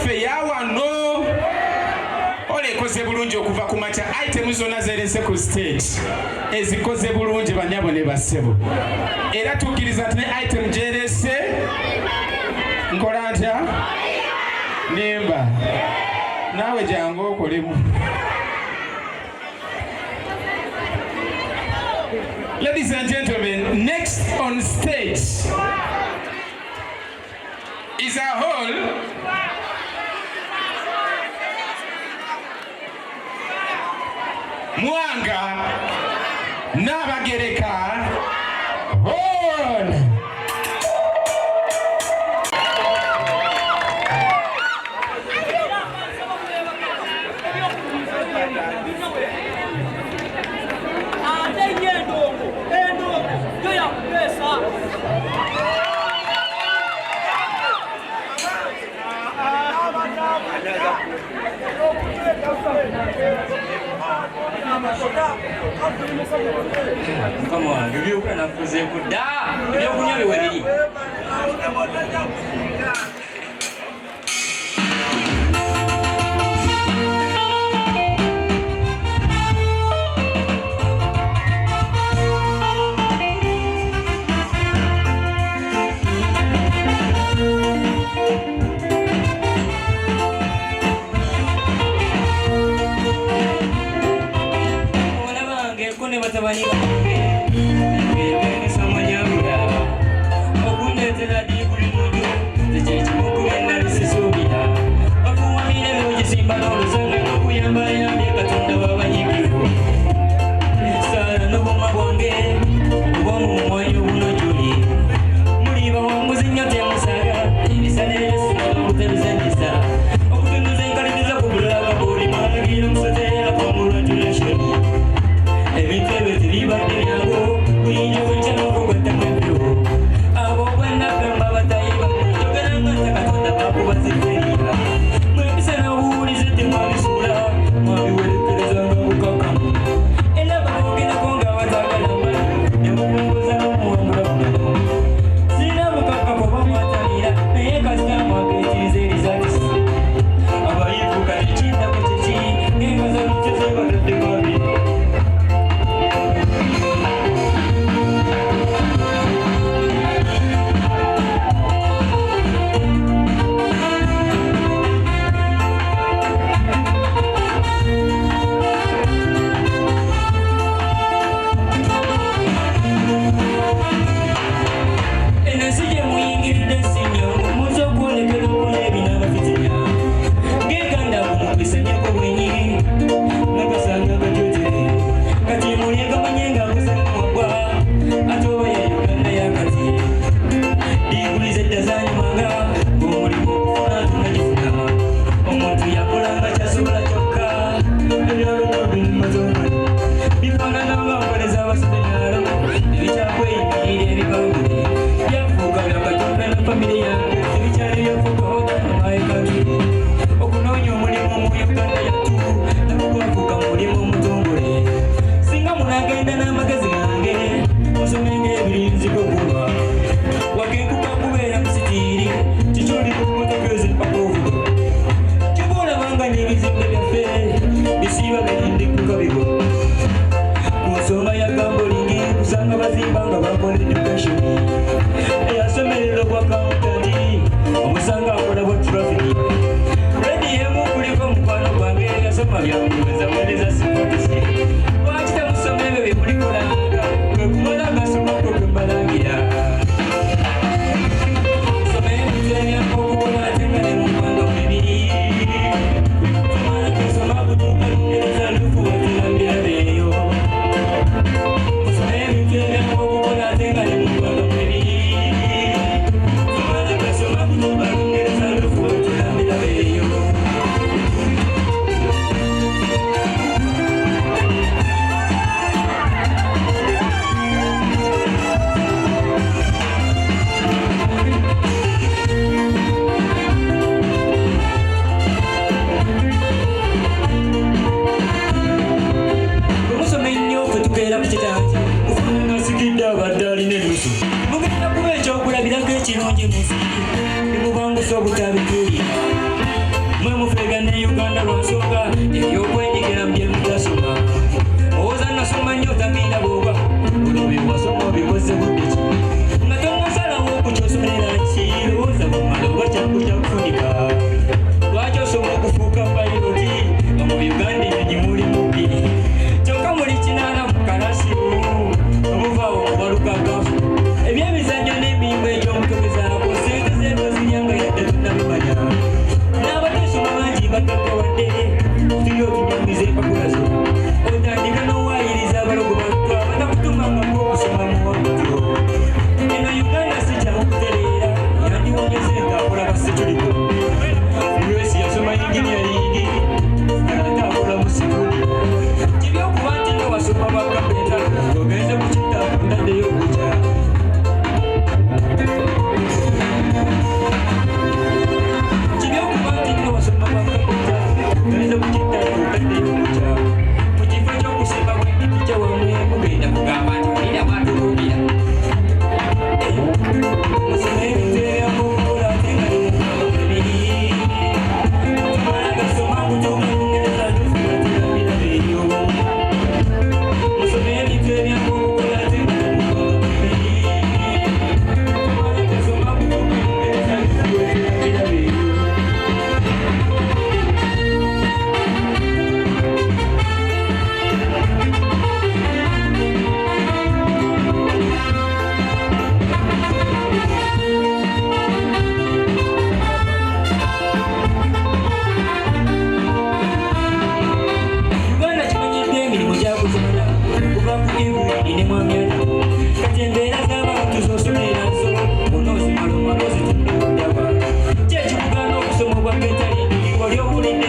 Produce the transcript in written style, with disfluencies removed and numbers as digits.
yaffe yawano olekoze bulungi okuva ku makya item zonna zerese ku stage ezikoze bulungi banyabo ne bassebo era tukkiriza nti ne item gyerese nkola ntya nemba naawe jangu okolemu. Ladies and gentlemen, next on stage is a whole Mwanga Nabagereka Horn. Come on, give you an apple. Mugenda kuba ekyokulabirako ekirungi mu nsi, ne mubangusa obutabituulira. Uganda lwansonga ebyokwenyigira mu bye mutasoma owooza nasoma nnyo tamina bwoba olwo bye wasoma obikoze budde ki nga tonasalawo okukyosomerera ki lowooza bumala oba kyakujja kufunika lwaki osoma okufuuka payiroti nga mu Uganda enyonyi mulimu bbiri kyokka muli kinaana mu kalasimu omuvaawo mubalukagafu ebyemizannyo n'emirimu egy'omutobeza abo sente zeezo ziryanga yadde tunnabimanya n'abateesoma bangi batadde wadde tuli otunyamiza empapula zo otandika n'owaayiriza abalogo battu abatakutumangako okusoma mu wabuto eno Uganda si kyakutereera yandiwonyeze ng'akola basituliko Grace yasoma inginiyaringi ate akola mu sikuli kibyokuba nti nga wasoma bakapeta ogenze ku kittaafu ntaddeyo okukya kibyokuba nti nga wasoma bakapeta ogenze ku kittaafu ntaddeyo okukya mu kifo ky'okusimba bw'emiti kyewamwe mugenda kugamba nti olina bwatubuulira musome ebiteeyamukola ate nga yemubiri tumala gasoma kutuuma Lungereza tufuba tulabira eyo musome ebintu ebyamukola ate nga yemubiri tumala gasoma kutuuma Lungereza tufuba tulabira eyo Uganda kimanyiddwa emirimu gyakuzimala kuva ku Ivory ne Mwamyala kati embeera z'abantu z'osomera zo onoozimala omala ozitunda obuddaba ki ekikugaana okusoma obwa Getaringi oli owulidde